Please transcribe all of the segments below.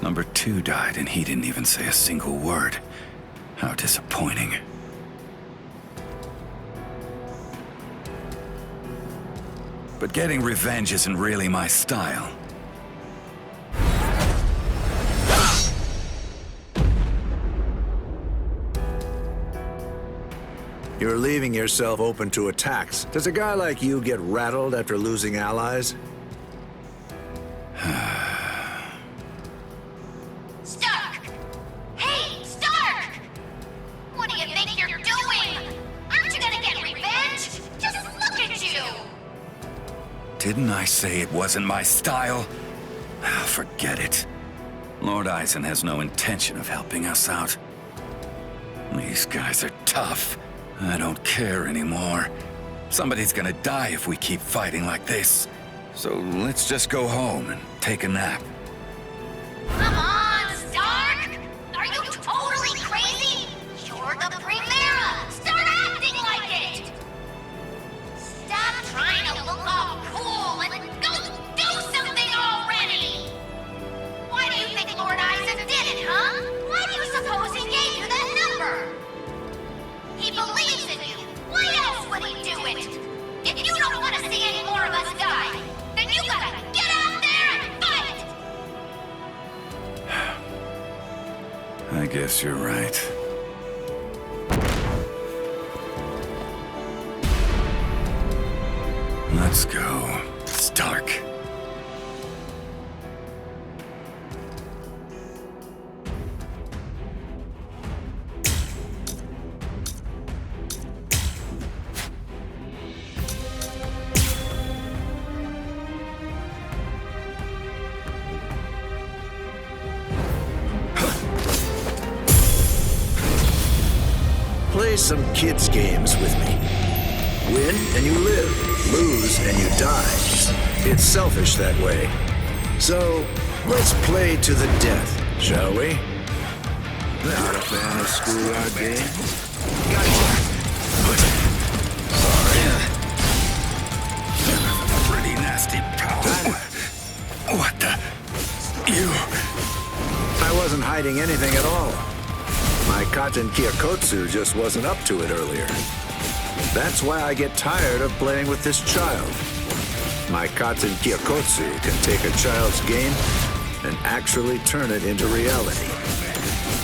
Number 2 died and he didn't even say a single word. How disappointing. But getting revenge isn't really my style. You're leaving yourself open to attacks. Does a guy like you get rattled after losing allies? Stark! Hey, Stark! What do you think you're doing? Aren't you gonna get revenge? Just look at you! Didn't I say it wasn't my style? Forget it. Lord Eisen has no intention of helping us out. These guys are tough. I don't care anymore. Somebody's gonna die if we keep fighting like this. So let's just go home and take a nap. Come on, Stark! Are you totally crazy? You're the Primera! Start acting like it! Stop trying to look all cool and go do something already! Why do you think Lord Eisen did it, huh? Why do you suppose he gave you that number? He believes in you! Why else would he do it? If you don't want to see any more of us die, then you gotta get out there and fight! I guess you're right. Let's go, Stark. Play some kids' games with me. Win and you live, lose and you die. It's selfish that way. So, let's play to the death, shall we? Not a fan of schoolyard games? Gotcha. Pretty nasty power. What the? You? I wasn't hiding anything at all. My Katen Kyokotsu just wasn't up to it earlier. That's why I get tired of playing with this child. My Katen Kyokotsu can take a child's game and actually turn it into reality.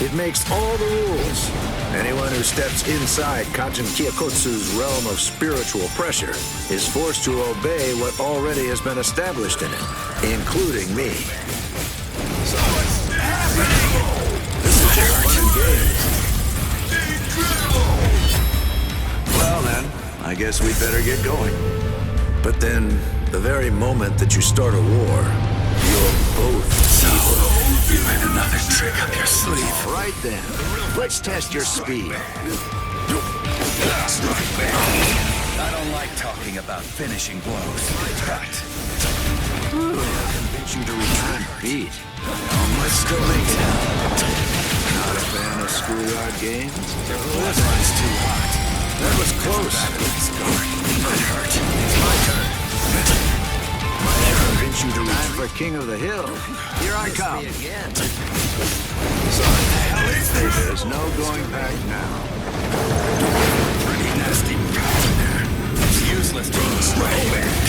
It makes all the rules. Anyone who steps inside Katen Kyokotsu's realm of spiritual pressure is forced to obey what already has been established in it, including me. So what's happening? This is just fun and games. Well then, I guess we'd better get going. But then, the very moment that you start a war, you're both evil. You had another trick up your sleeve. Right then, let's test your speed. I don't like talking about finishing blows, but I'll convince you to return beat. let's go late. Not a fan of schoolyard games? This one's too hot. That was close. It hurt. It's my turn. Might convince you to time for King of the Hill. Here I come. Sorry, the hell is this? There's no going back now. Pretty nasty power there. It's useless to destroy.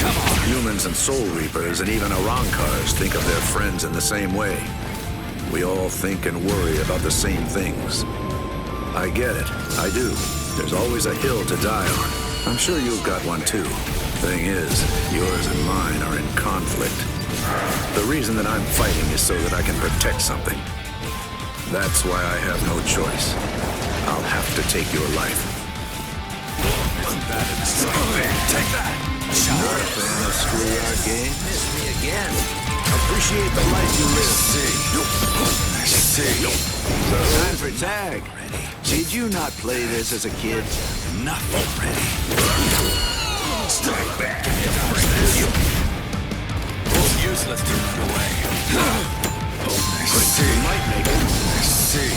Come on. Humans and Soul Reapers and even Arankars think of their friends in the same way. We all think and worry about the same things. I get it. I do. There's always a hill to die on. I'm sure you've got one too. Thing is, yours and mine are in conflict. The reason that I'm fighting is so that I can protect something. That's why I have no choice. I'll have to take your life. Take that. Not a fan of schoolyard games? Miss me again. Appreciate the life you live. I see. So time for tag. Did you not play this as a kid? Nothing ready. Strike back. It's useless to run away. I see. You might make it. I see.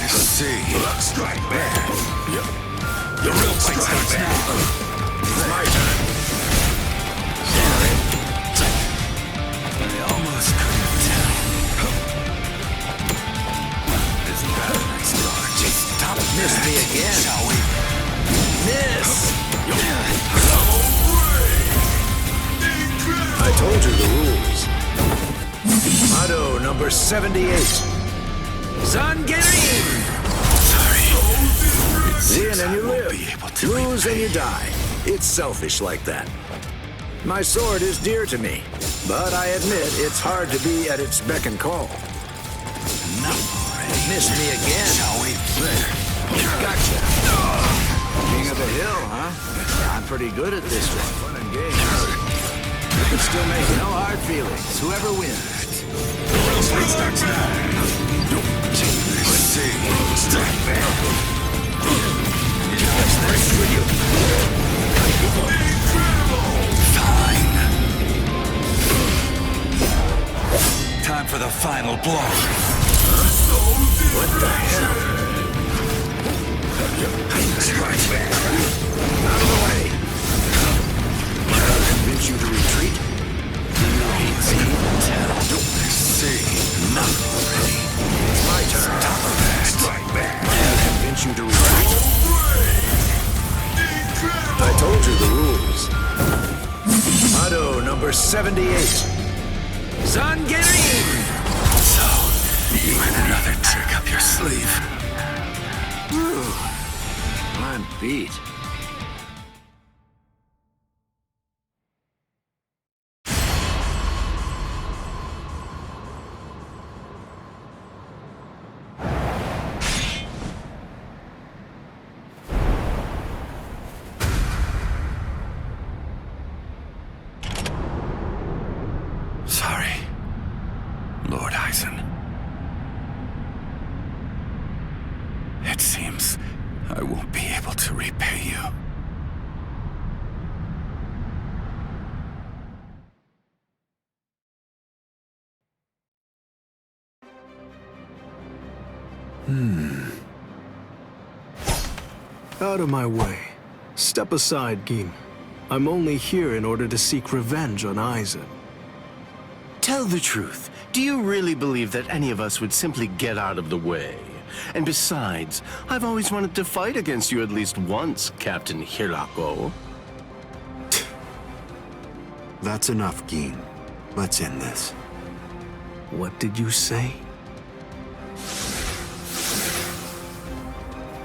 I see. Strike back. The real fight starts now. It's my turn. Sorry. I almost couldn't tell. Missed me again. Shall we? Miss! I told you the rules. Motto number 78. Zangerin! Win and you live. Lose and you die. It's selfish like that. My sword is dear to me, but I admit it's hard to be at its beck and call. No. Missed me again. Shall we? There. Gotcha. King of the hill, huh? I'm pretty good at this one. Fun and games. But still make no hard feelings. Whoever wins. Let's see. Fine. Time for the final blow. What the hell? Out of the way. I'll convince you to retreat. See. Not already. It's my turn. Stop that. I'll convince you to retreat. I told you the rules. Motto number 78. Zangerin! So, you had another trick up your sleeve. I'm beat. Sorry, Lord Eisen. It seems I won't be able to repay you. Out of my way. Step aside, Gin. I'm only here in order to seek revenge on Eisen. Tell the truth. Do you really believe that any of us would simply get out of the way? And besides, I've always wanted to fight against you at least once, Captain Hirako. That's enough, Gin. Let's end this. What did you say?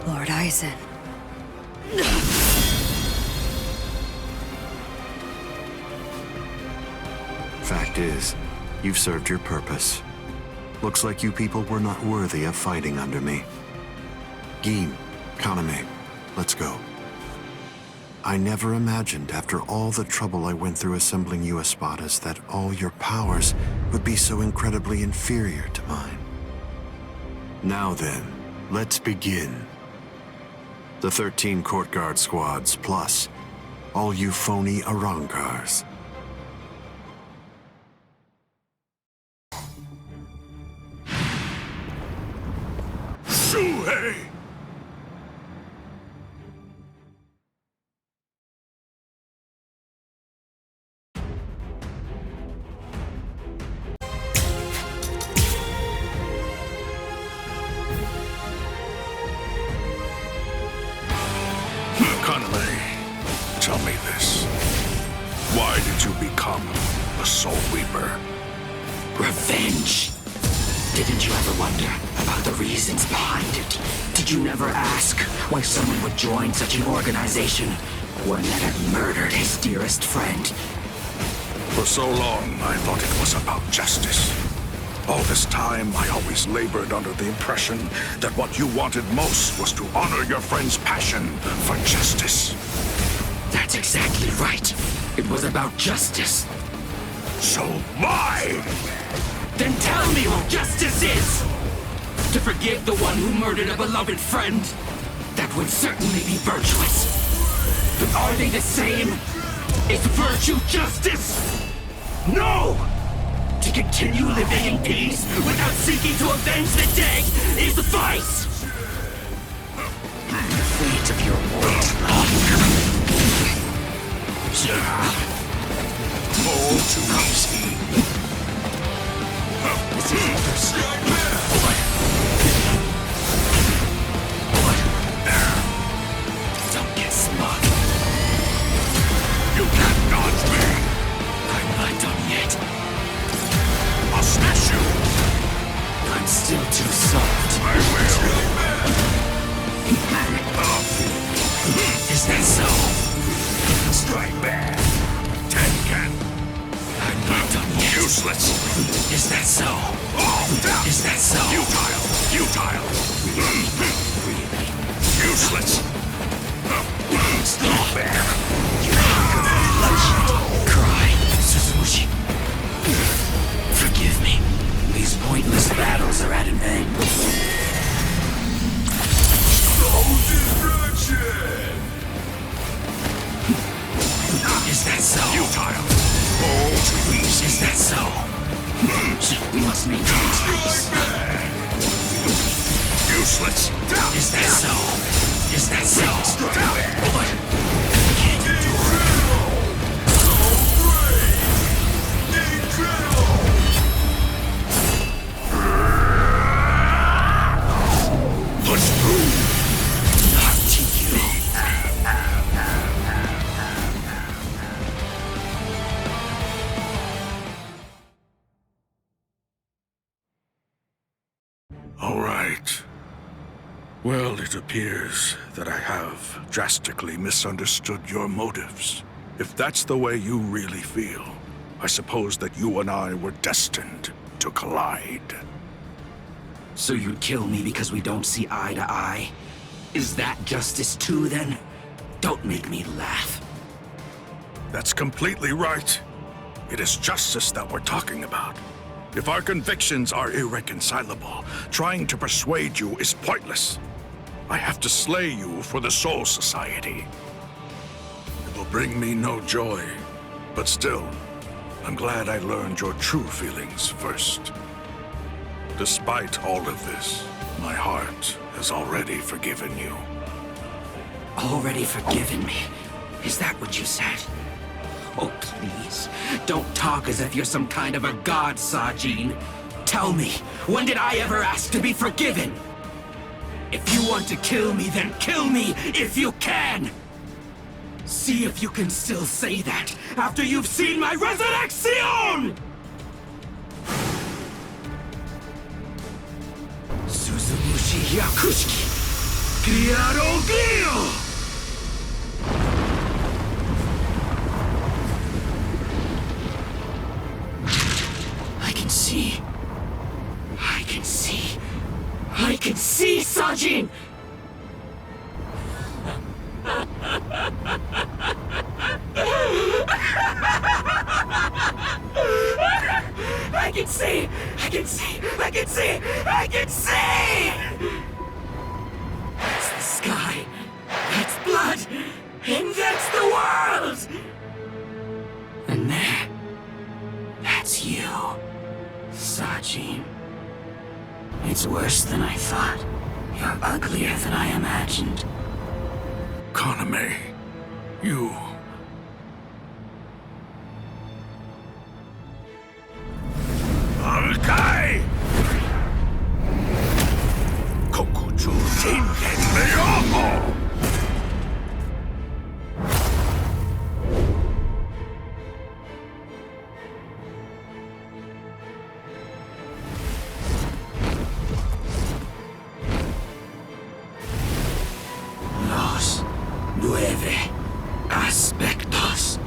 Lord Eisen. Fact is, you've served your purpose. Looks like you people were not worthy of fighting under me. Gin, Kaname, let's go. I never imagined, after all the trouble I went through assembling you Espadas, that all your powers would be so incredibly inferior to mine. Now then, let's begin. The 13 court guard squads, plus all you phony Arangars. Shuhei! Kaname, tell me this. Why did you become a Soul Reaper? Revenge. Didn't you ever wonder about the reasons behind it? Did you never ask why someone would join such an organization, one that had murdered his dearest friend? For so long, I thought it was about justice. All this time, I always labored under the impression that what you wanted most was to honor your friend's passion for justice. That's exactly right. It was about justice. So why? Then tell me what justice is! To forgive the one who murdered a beloved friend? That would certainly be virtuous. But are they the same? Is virtue justice? No! To continue living in peace without seeking to avenge the dead is vice! The fate of your world. All too easy. This is Is that so? Strike back. Tenkan. I'm not done yet. Useless. Is that so? Is that so? Futile. Futile. Useless. Stop back. Cry, Suzushi. Forgive me. These pointless battles are at an end. Is that so? Futile. Oh, please. Is that so? We must maintain peace. Useless. Is that so? Is that so? What? I can't endure it. Push through. Not to you. All right. Well, it appears that I have drastically misunderstood your motives. If that's the way you really feel, I suppose that you and I were destined to collide. So you'd kill me because we don't see eye to eye? Is that justice too, then? Don't make me laugh. That's completely right. It is justice that we're talking about. If our convictions are irreconcilable, trying to persuade you is pointless. I have to slay you for the Soul Society. It will bring me no joy, but still, I'm glad I learned your true feelings first. Despite all of this, my heart has already forgiven you. Already forgiven me? Is that what you said? Oh, please, don't talk as if you're some kind of a god, Sajin. Tell me, when did I ever ask to be forgiven? If you want to kill me, then kill me if you can! See if you can still say that after you've seen my resurrection! Suzumushi Yakushiki! Criado Glio! I can see, Sajin! I can see! That's the sky, that's blood, and that's the world! And there, that's you, Sajin. It's worse than I thought. You're uglier than I imagined. Kaname, you... Alkai! Kokuju Tenken Meoho! Aspectos.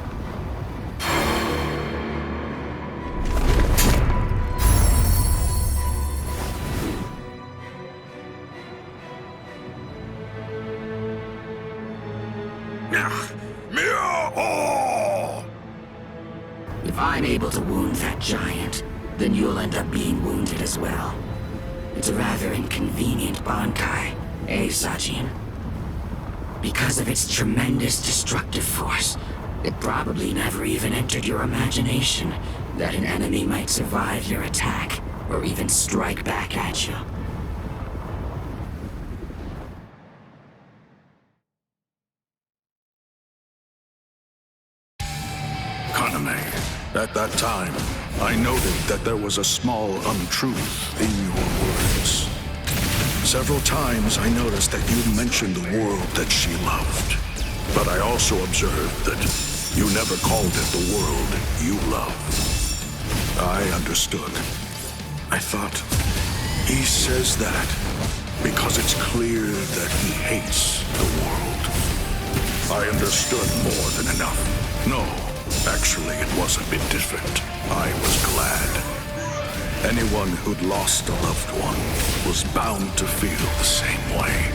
If I'm able to wound that giant, then you'll end up being wounded as well. It's a rather inconvenient Bankai, eh, Sajin? Because of its tremendous destructive force, it probably never even entered your imagination that an enemy might survive your attack, or even strike back at you. Kaname, at that time, I noted that there was a small untruth in your words. Several times I noticed that you mentioned the world that she loved. But I also observed that you never called it the world you love. I understood. I thought, he says that because it's clear that he hates the world. I understood more than enough. No, actually, it was a bit different. I was glad. Anyone who'd lost a loved one was bound to feel the same way.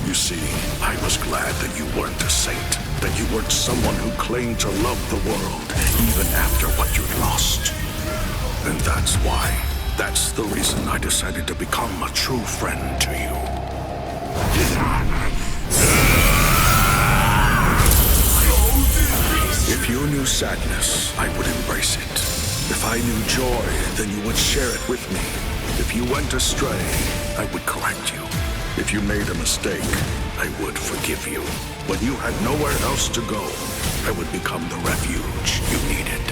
You see, I was glad that you weren't a saint, that you weren't someone who claimed to love the world even after what you'd lost. And that's why. That's the reason I decided to become a true friend to you. If you knew sadness, I would embrace it. If I knew joy, then you would share it with me. If you went astray, I would correct you. If you made a mistake, I would forgive you. When you had nowhere else to go, I would become the refuge you needed.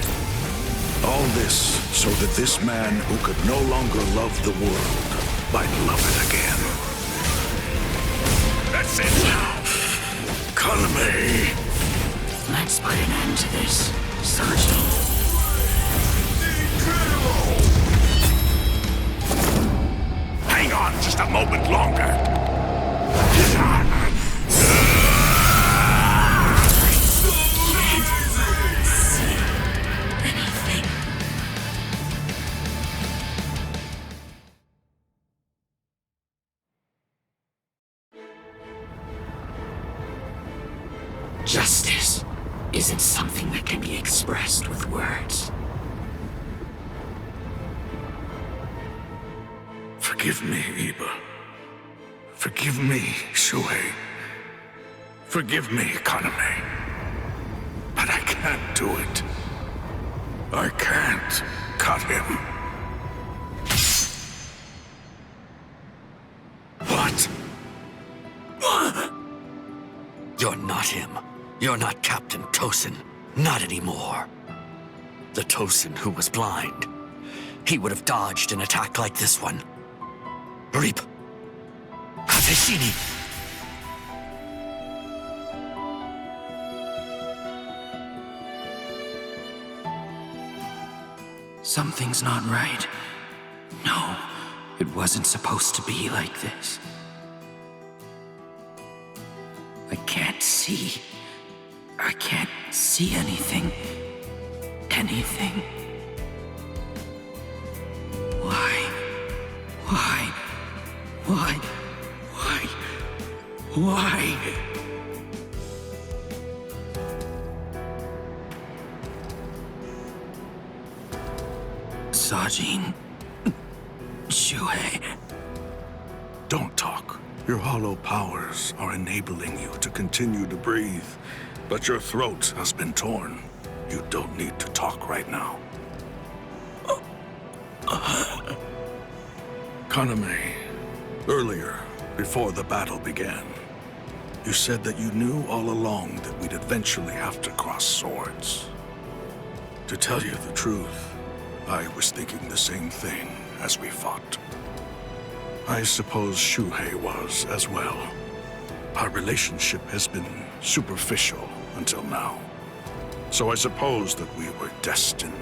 All this so that this man who could no longer love the world might love it again. That's it now. Kaname. Let's put an end to this, Sergeant. Hang on just a moment longer. Justice isn't something that can be expressed with words. Forgive me, Iba. Forgive me, Shuhei. Forgive me, Kaname. But I can't do it. I can't cut him. What? You're not him. You're not Captain Tosin. Not anymore. The Tosin who was blind. He would have dodged an attack like this one. Reap. Kateshini. Something's not right. No, it wasn't supposed to be like this. I can't see. I can't see anything. Anything. Why? Why? Why? Why? Why? Sajin. Shuhei. Don't talk. Your hollow powers are enabling you to continue to breathe, but your throat has been torn. You don't need to talk right now. Kaname, earlier, before the battle began, you said that you knew all along that we'd eventually have to cross swords. To tell you the truth, I was thinking the same thing as we fought. I suppose Shuhei was as well. Our relationship has been superficial until now. So I suppose that we were destined.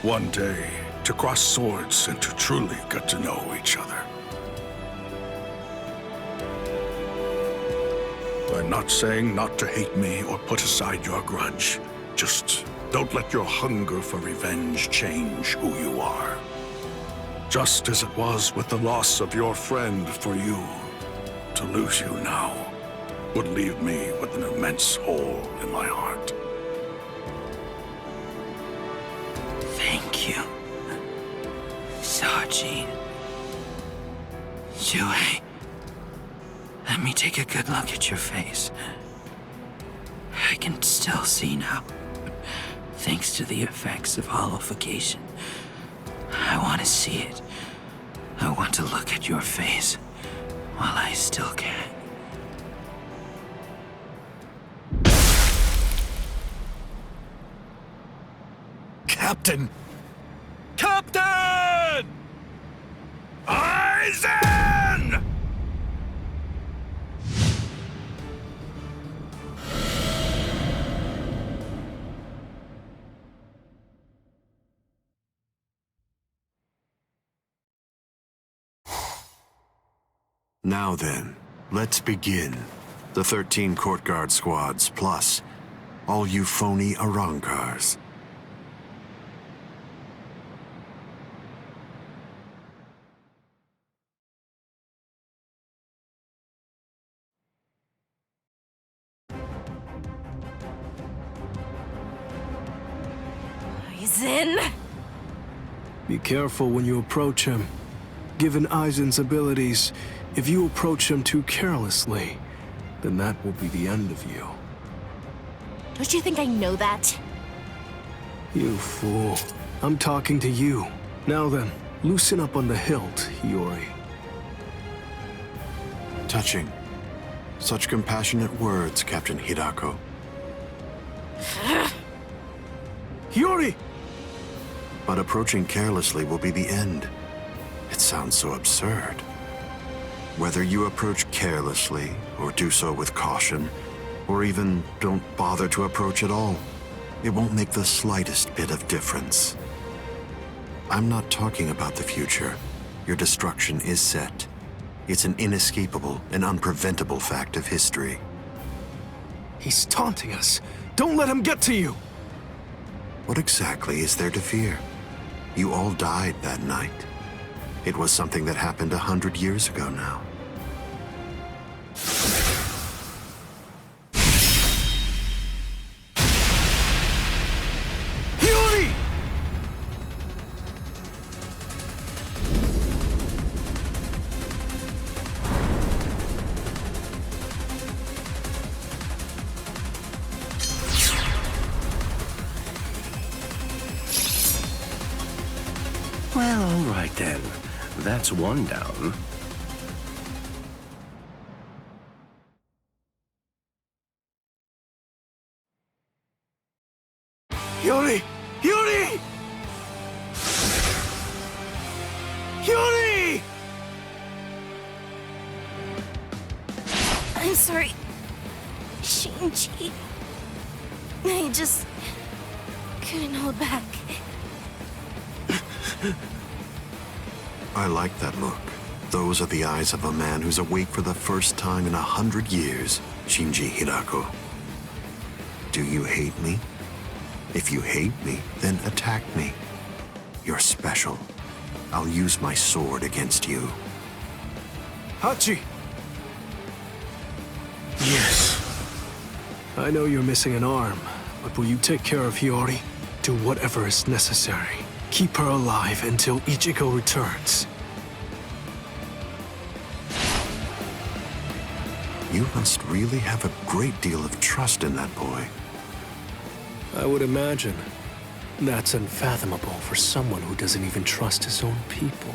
One day, to cross swords and to truly get to know each other. I'm not saying not to hate me or put aside your grudge. Just don't let your hunger for revenge change who you are. Just as it was with the loss of your friend for you, to lose you now would leave me with an immense hole in my heart. Thank you, Sajin. Shuhei, let me take a good look at your face. I can still see now, thanks to the effects of hollowification. I want to see it. I want to look at your face while I still can. Captain! Captain! Aizen! Now then, let's begin. The 13 court guard squads, plus all you phony Arankars. Aizen! Be careful when you approach him. Given Aizen's abilities, if you approach him too carelessly, then that will be the end of you. Don't you think I know that? You fool. I'm talking to you. Now then, loosen up on the hilt, Hiyori. Touching. Such compassionate words, Captain Hidako. Hiyori! But approaching carelessly will be the end. It sounds so absurd. Whether you approach carelessly, or do so with caution, or even don't bother to approach at all, it won't make the slightest bit of difference. I'm not talking about the future. Your destruction is set. It's an inescapable and unpreventable fact of history. He's taunting us. Don't let him get to you! What exactly is there to fear? You all died that night. It was something that happened 100 years ago now. Hiyori! Well, all right then. That's one down. Hiyori! Hiyori! Hiyori! I'm sorry, Shinji. I just couldn't hold back. I like that look. Those are the eyes of a man who's awake for the first time in 100 years, Shinji Hidako. Do you hate me? If you hate me, then attack me. You're special. I'll use my sword against you. Hachi! Yes. I know you're missing an arm, but will you take care of Hiyori? Do whatever is necessary. Keep her alive until Ichigo returns. You must really have a great deal of trust in that boy. I would imagine. That's unfathomable for someone who doesn't even trust his own people.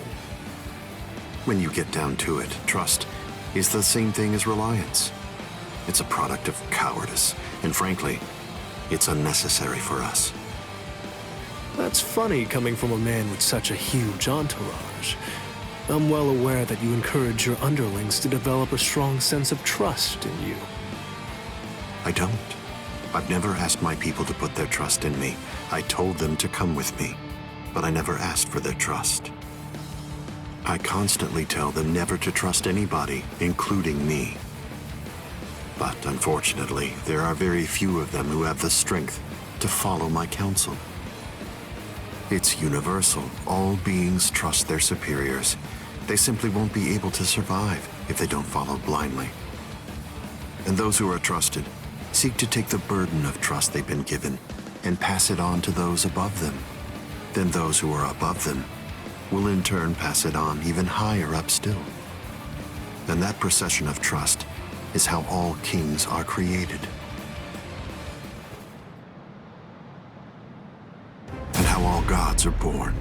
When you get down to it, trust is the same thing as reliance. It's a product of cowardice, and frankly, it's unnecessary for us. That's funny coming from a man with such a huge entourage. I'm well aware that you encourage your underlings to develop a strong sense of trust in you. I don't. I've never asked my people to put their trust in me. I told them to come with me, but I never asked for their trust. I constantly tell them never to trust anybody, including me. But unfortunately, there are very few of them who have the strength to follow my counsel. It's universal. All beings trust their superiors. They simply won't be able to survive if they don't follow blindly. And those who are trusted seek to take the burden of trust they've been given and pass it on to those above them. Then those who are above them will in turn pass it on even higher up still. And that procession of trust is how all kings are created. And how all gods are born.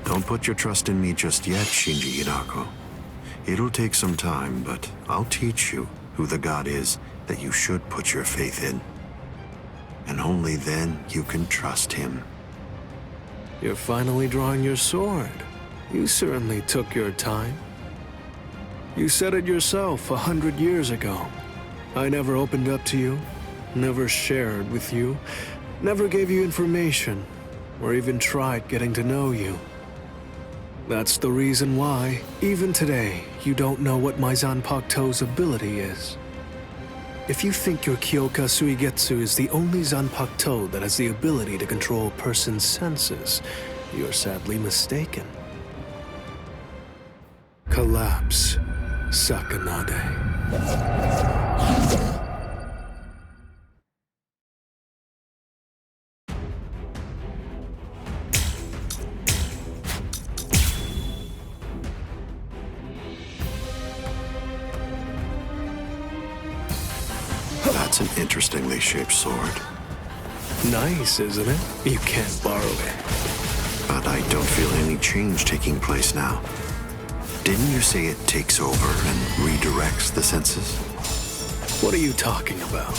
Don't put your trust in me just yet, Shinji Hidako. It'll take some time, but I'll teach you who the god is that you should put your faith in. And only then you can trust him. You're finally drawing your sword. You certainly took your time. You said it yourself 100 years ago. I never opened up to you, never shared with you, never gave you information, or even tried getting to know you. That's the reason why, even today, you don't know what my Zanpakuto's ability is. If you think your Kyoka Suigetsu is the only Zanpakuto that has the ability to control a person's senses, you're sadly mistaken. Collapse, Sakanade. That's an interestingly shaped sword. Nice, isn't it? You can't borrow it. But I don't feel any change taking place now. Didn't you say it takes over and redirects the senses? What are you talking about?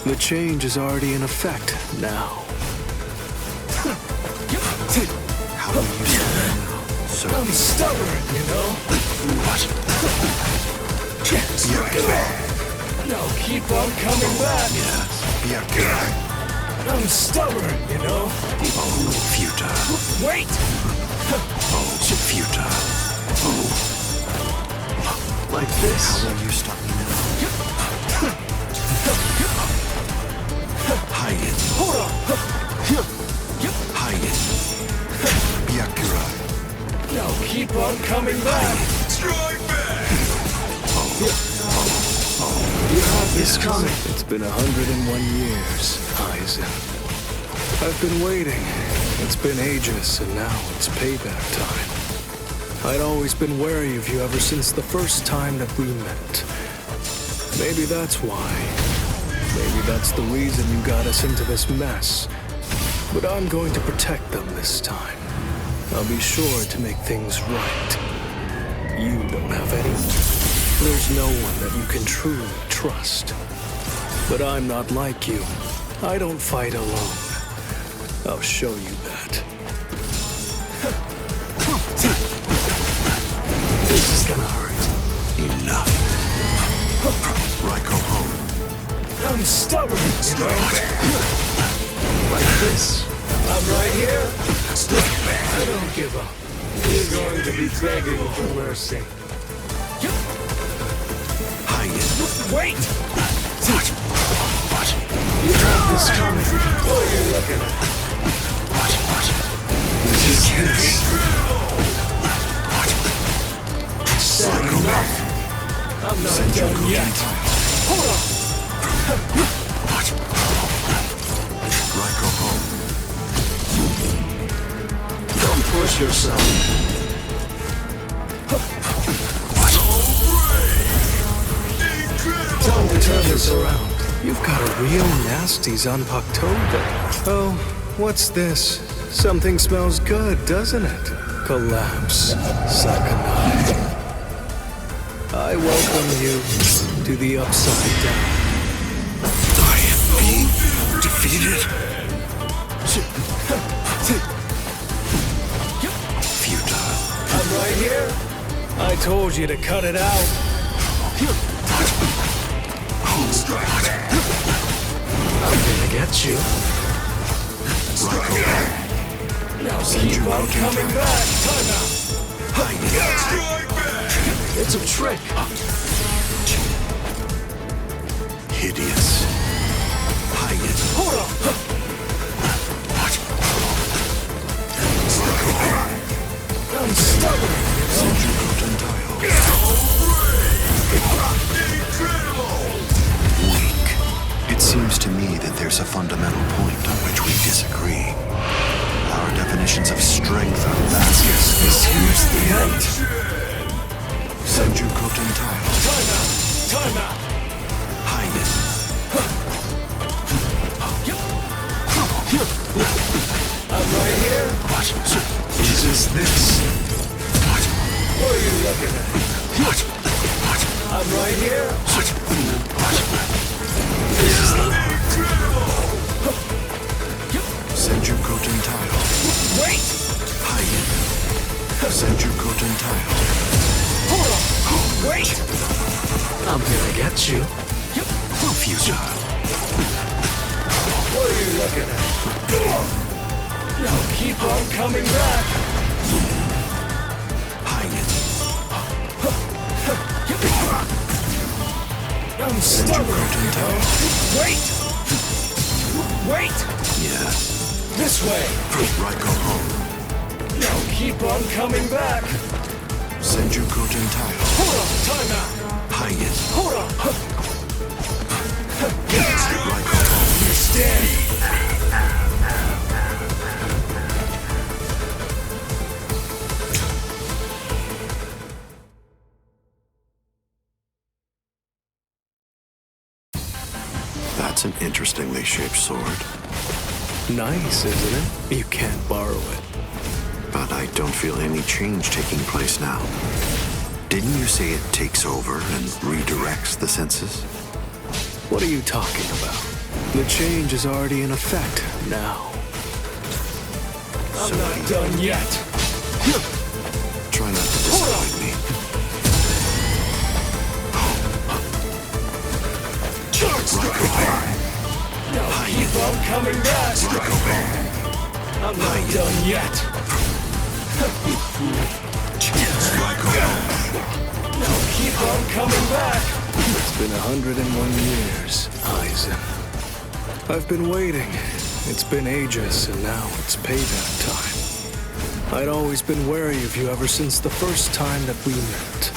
The change is already in effect now. How are you so I'm stubborn, you know? What? No, keep on coming back. I'm stubborn, you know? Oh, Futa. Wait! Oh, Futa. Oh. Like this. How will you stop me now? Hide it. Hold on! Hide it. Byakura. No, keep on coming back. Strike back! You have this coming. It's been 101 years, Aizen. I've been waiting. It's been ages, and now it's payback time. I'd always been wary of you ever since the first time that we met. Maybe that's why. Maybe that's the reason you got us into this mess. But I'm going to protect them this time. I'll be sure to make things right. You don't have any. There's no one that you can truly trust. But I'm not like you. I don't fight alone. I'll show you that. This is gonna hurt. Enough. Raiko home. I'm stubborn, you know? Like this. I'm right here. I don't give up. You're going to be begging for mercy. Hide it. Wait! What? You have this coming. What are you looking at? What? This is this. Sad enough. I'm not done yet. Hold on! Raiko home. Don't push yourself. Time to turn this around. You've got a real nasty Zanpakuto there. Oh, what's this? Something smells good, doesn't it? Collapse, Sakanai. I welcome you to the Upside Down. I am being defeated. Futile. I'm right here. I told you to cut it out. I'm gonna get you. Now keep on coming back. Time out. It's a trick. Hideous. Hide it. Hold on. I'm stubborn. Weak. It seems to me that there's a fundamental point on which we disagree. Our definitions of strength are vastly. Here's the end. Senju Kotentile. Time out. Time out. Hide it. I'm right here. What? Is this? What? What are you looking at? What? I'm right here. What? Senju Kotentile. Wait! Hide it. Senju Kotentile. Hold on! Wait! I'm gonna get you. Futile. What are you looking at? Now keep on coming back. Hide it. I'm stubborn. Wait! Wait! Yes. This way! Raiko home. Now keep on coming back! Senjuko Gentile. Hold on! Time out! Hagen. Hold on! Raiko home. Understand? That's an interestingly shaped sword. Nice, isn't it? You can't borrow it. But I don't feel any change taking place now. Didn't you say it takes over and redirects the senses? What are you talking about? The change is already in effect now. I'm not done yet. Try not to disappoint me. Now keep on coming back. I'm not done yet. Now keep on coming back. It's been 101 years, Aizen. I've been waiting. It's been ages, and now it's payback time. I'd always been wary of you ever since the first time that we met.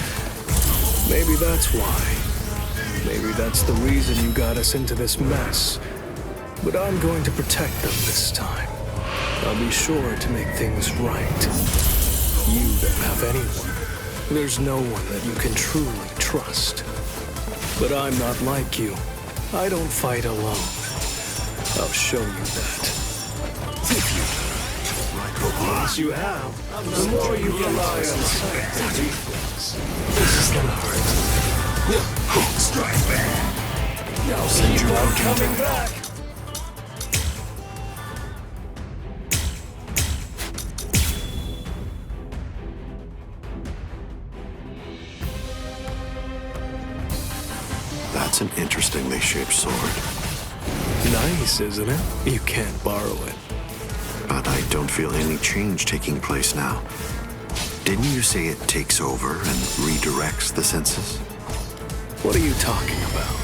Maybe that's why. Maybe that's the reason you got us into this mess. But I'm going to protect them this time. I'll be sure to make things right. You don't have anyone. There's no one that you can truly trust. But I'm not like you. I don't fight alone. I'll show you that. The less you have, the more you rely on sight and reflex. This is gonna hurt. Strike back. Now keep on coming back. That's an interestingly shaped sword. Nice, isn't it? You can't borrow it. But I don't feel any change taking place now. Didn't you say it takes over and redirects the senses? What are you talking about?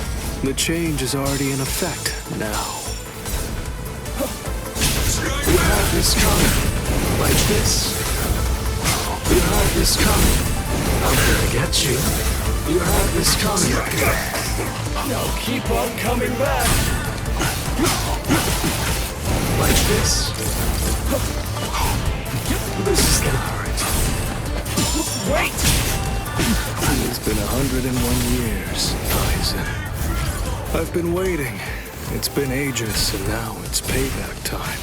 The change is already in effect now. You have this coming. Like this. You have this coming. I'm gonna get you. You have this coming. Now keep on coming back. Like this. This is gonna hurt. Wait! It's been 101 years, Aizen. I've been waiting. It's been ages, and now it's payback time.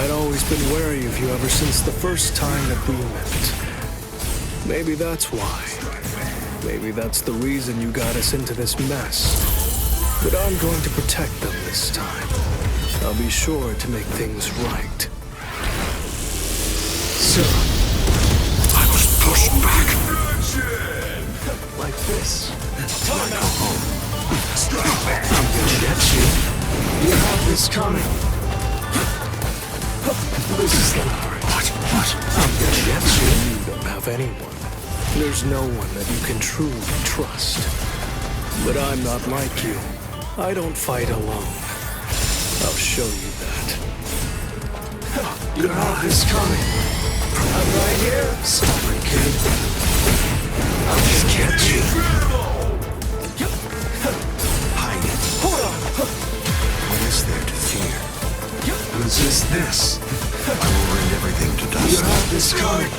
I'd always been wary of you ever since the first time that we met. Maybe that's why. Maybe that's the reason you got us into this mess. But I'm going to protect them this time. I'll be sure to make things right. So, I was pushed back. like this. Time out. I'm gonna get you. You have this coming. This is gonna hurt. What? I'm gonna get you. You don't have anyone. There's no one that you can truly trust. But I'm not like you. I don't fight alone. I'll show you that. You have this coming. I'm right here. Stubborn kid. I'll just get you. Hide it. Hold on. What is there to fear? Resist this. I will rend everything to You dust. have this coming.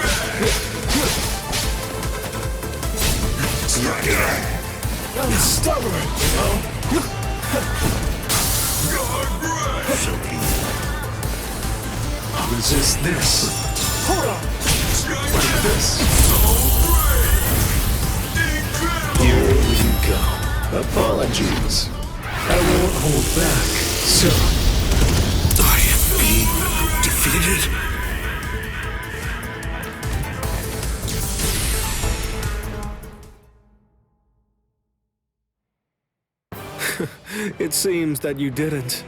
I'm stubborn, you know? So be it. Resist this. Hold on. Like this. Here you go. Apologies. I won't hold back. So, I am being defeated. it seems that you didn't.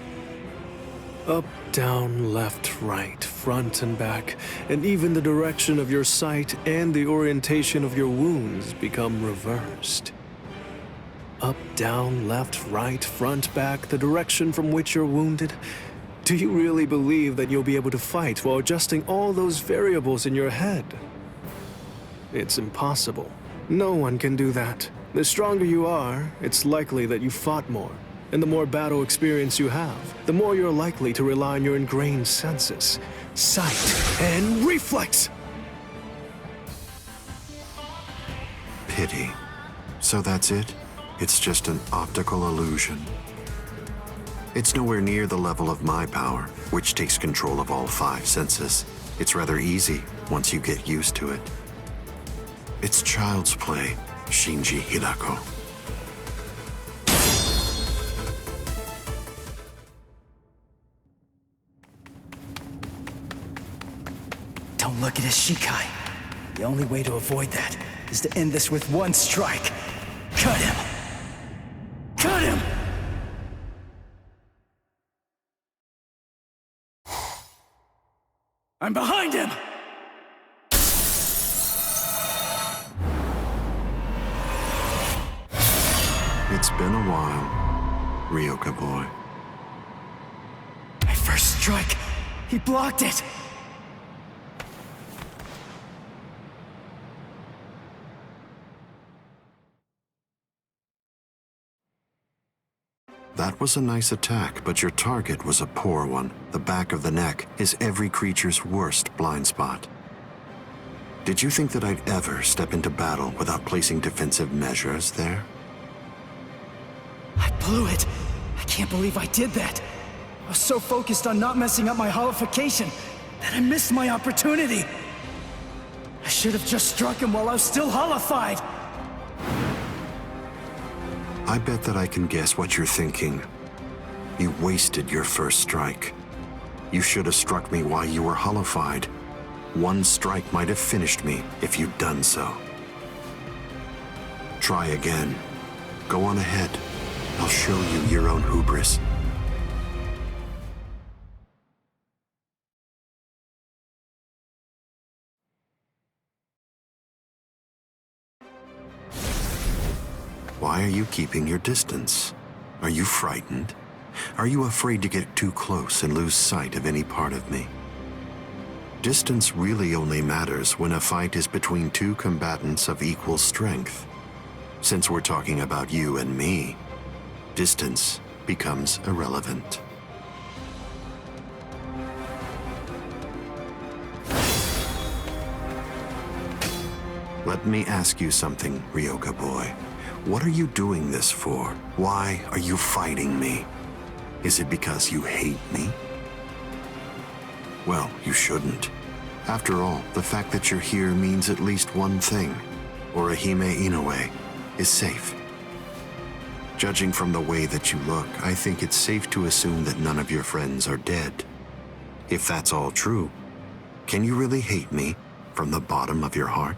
Up, down, left, right, front and back, and even the direction of your sight and the orientation of your wounds become reversed. Up, down, left, right, front, back, the direction from which you're wounded. Do you really believe that you'll be able to fight while adjusting all those variables in your head? It's impossible. No one can do that. The stronger you are, it's likely that you fought more. And the more battle experience you have, the more you're likely to rely on your ingrained senses, sight, and reflex! Pity. So that's it? It's just an optical illusion. It's nowhere near the level of my power, which takes control of all 5 senses. It's rather easy once you get used to it. It's child's play, Shinji Hirako. Don't look at his Shikai. The only way to avoid that is to end this with one strike. Cut him! Cut him! I'm behind him! It's been a while, Ryoka boy. My first strike! He blocked it! That was a nice attack, but your target was a poor one. The back of the neck is every creature's worst blind spot. Did you think that I'd ever step into battle without placing defensive measures there? I blew it! I can't believe I did that! I was so focused on not messing up my holification that I missed my opportunity! I should have just struck him while I was still holified! I bet that I can guess what you're thinking. You wasted your first strike. You should have struck me while you were holified. One strike might have finished me if you'd done so. Try again. Go on ahead. I'll show you your own hubris. Why are you keeping your distance? Are you frightened? Are you afraid to get too close and lose sight of any part of me? Distance really only matters when a fight is between 2 combatants of equal strength. Since we're talking about you and me, distance becomes irrelevant. Let me ask you something, Ryoka boy. What are you doing this for? Why are you fighting me? Is it because you hate me? Well, you shouldn't. After all, the fact that you're here means at least one thing. Orihime Inoue is safe. Judging from the way that you look, I think it's safe to assume that none of your friends are dead. If that's all true, can you really hate me from the bottom of your heart?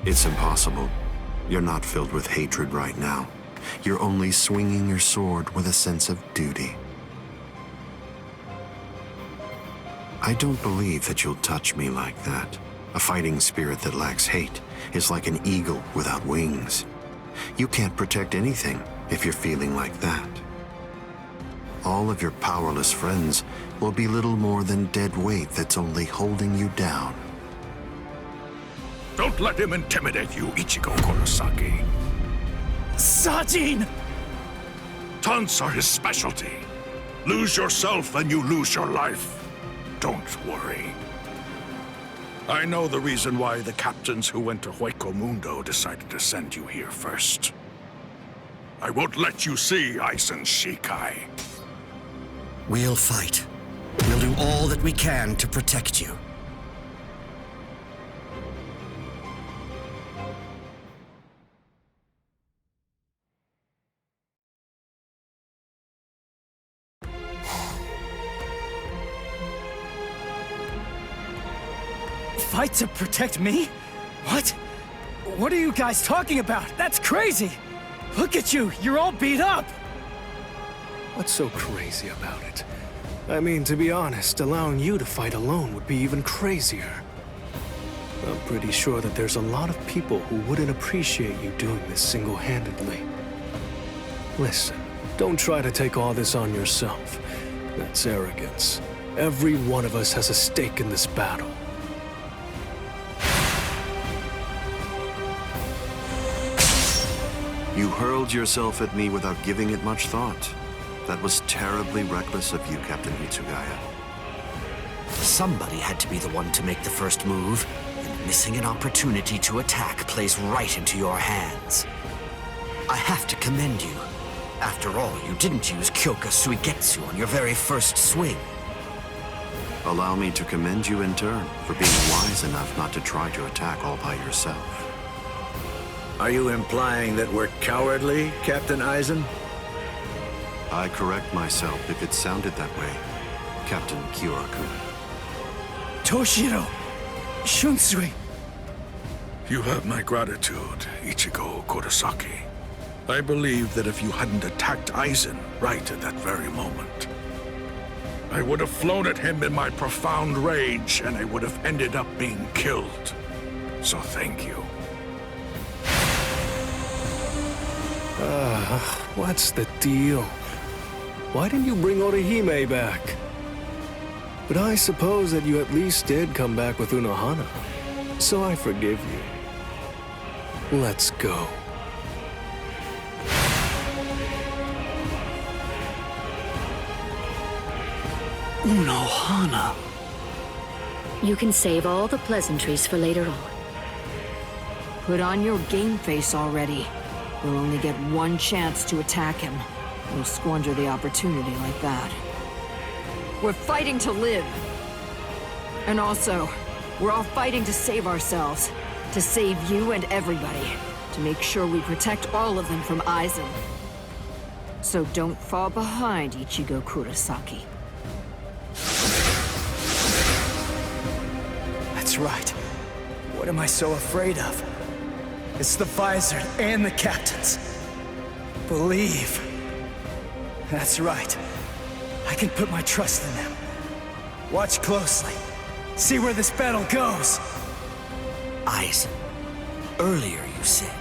It's impossible. You're not filled with hatred right now. You're only swinging your sword with a sense of duty. I don't believe that you'll touch me like that. A fighting spirit that lacks hate is like an eagle without wings. You can't protect anything if you're feeling like that. All of your powerless friends will be little more than dead weight that's only holding you down. Don't let him intimidate you, Ichigo Kurosaki. Sajin! Taunts are his specialty. Lose yourself and you lose your life. Don't worry. I know the reason why the captains who went to Hueco Mundo decided to send you here first. I won't let you see Aizen Shikai. We'll fight. We'll do all that we can to protect you. Fight to protect me? What? What are you guys talking about? That's crazy! Look at you, you're all beat up! What's so crazy about it? I mean, to be honest, allowing you to fight alone would be even crazier. I'm pretty sure that there's a lot of people who wouldn't appreciate you doing this single-handedly. Listen, don't try to take all this on yourself. That's arrogance. Every one of us has a stake in this battle. You hurled yourself at me without giving it much thought. That was terribly reckless of you, Captain Hitsugaya. Somebody had to be the one to make the first move, and missing an opportunity to attack plays right into your hands. I have to commend you. After all, you didn't use Kyoka Suigetsu on your very first swing. Allow me to commend you in turn for being wise enough not to try to attack all by yourself. Are you implying that we're cowardly, Captain Aizen? I correct myself if it sounded that way, Captain Kyoraku. Toshiro! Shunsui! You have my gratitude, Ichigo Kurosaki. I believe that if you hadn't attacked Aizen right at that very moment, I would have flown at him in my profound rage, and I would have ended up being killed. So thank you. What's the deal? Why didn't you bring Orihime back? But I suppose that you at least did come back with Unohana, so I forgive you. Let's go. Unohana. You can save all the pleasantries for later on. Put on your game face already. We'll only get one chance to attack him. We'll squander the opportunity like that. We're fighting to live. And also, we're all fighting to save ourselves. To save you and everybody. To make sure we protect all of them from Aizen. So don't fall behind, Ichigo Kurosaki. That's right. What am I so afraid of? It's the Visor and the captains. Believe. That's right. I can put my trust in them. Watch closely. See where this battle goes. Aizen, earlier you said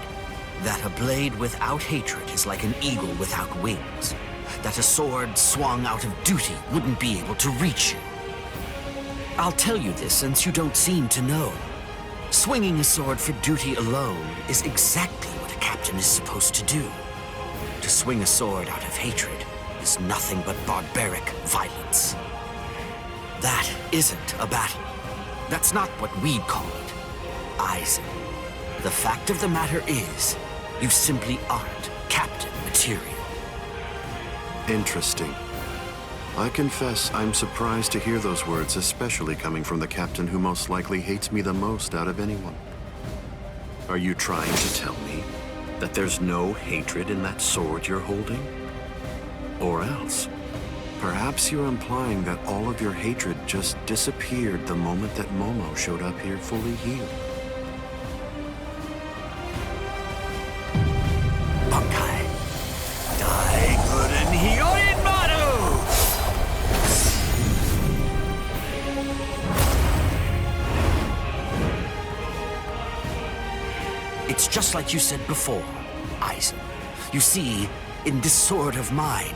that a blade without hatred is like an eagle without wings. That a sword swung out of duty wouldn't be able to reach you. I'll tell you this since you don't seem to know. Swinging a sword for duty alone is exactly what a captain is supposed to do. To swing a sword out of hatred is nothing but barbaric violence. That isn't a battle. That's not what we'd call it. Aizen, the fact of the matter is, you simply aren't captain material. Interesting. I confess I'm surprised to hear those words, especially coming from the captain who most likely hates me the most out of anyone. Are you trying to tell me that there's no hatred in that sword you're holding? Or else, perhaps you're implying that all of your hatred just disappeared the moment that Momo showed up here fully healed. Bankai. Daikuren Hyorin Maru! It's just like you said before, Aizen. You see, in this sword of mine,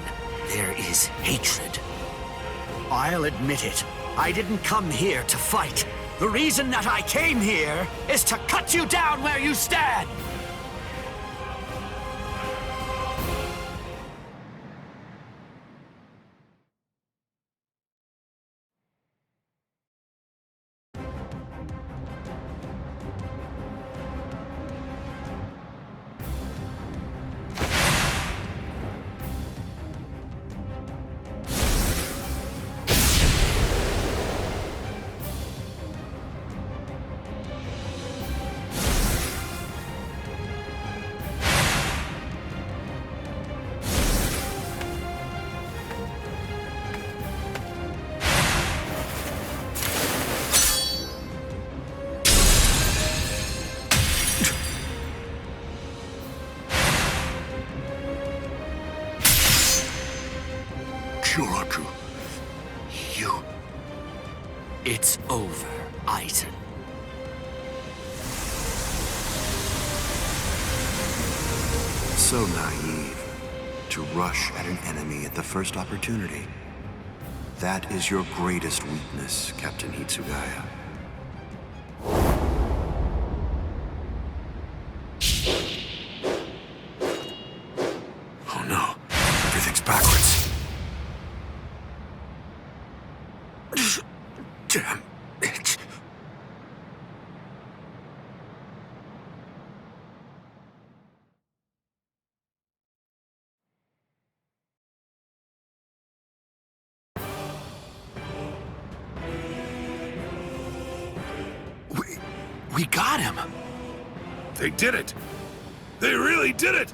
there is hatred. I'll admit it. I didn't come here to fight. The reason that I came here is to cut you down where you stand! Kyoraku, You... It's over, Aizen. So naive to rush at an enemy at the first opportunity. That is your greatest weakness, Captain Hitsugaya. Oh no, everything's backwards. Damn it. We got him! They did it! They really did it!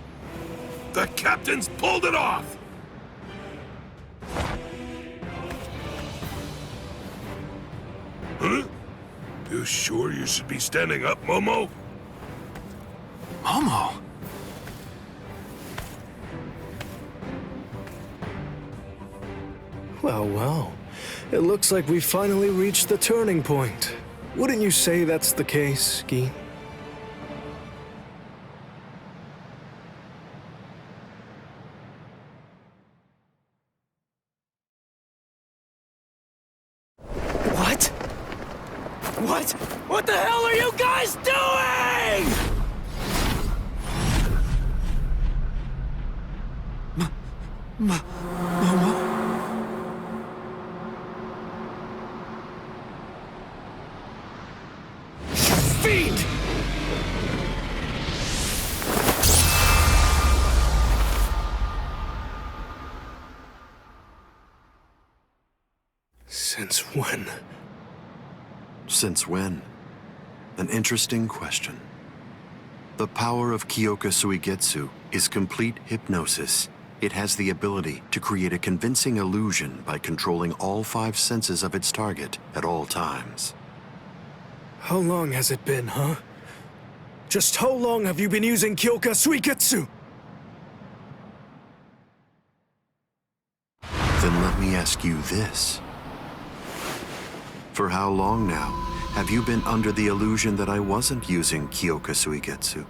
The captains pulled it off! Huh? You sure you should be standing up, Momo? Momo! Well, well. It looks like we finally reached the turning point. Wouldn't you say that's the case, Gi? What? What the hell are you guys doing? Momo? Fiend! Since when? Since when? An interesting question. The power of Kyoka Suigetsu is complete hypnosis. It has the ability to create a convincing illusion by controlling all 5 senses of its target at all times. How long has it been, huh? Just how long have you been using Kyoka Suigetsu? Then let me ask you this. For how long now have you been under the illusion that I wasn't using Kyoka Suigetsu?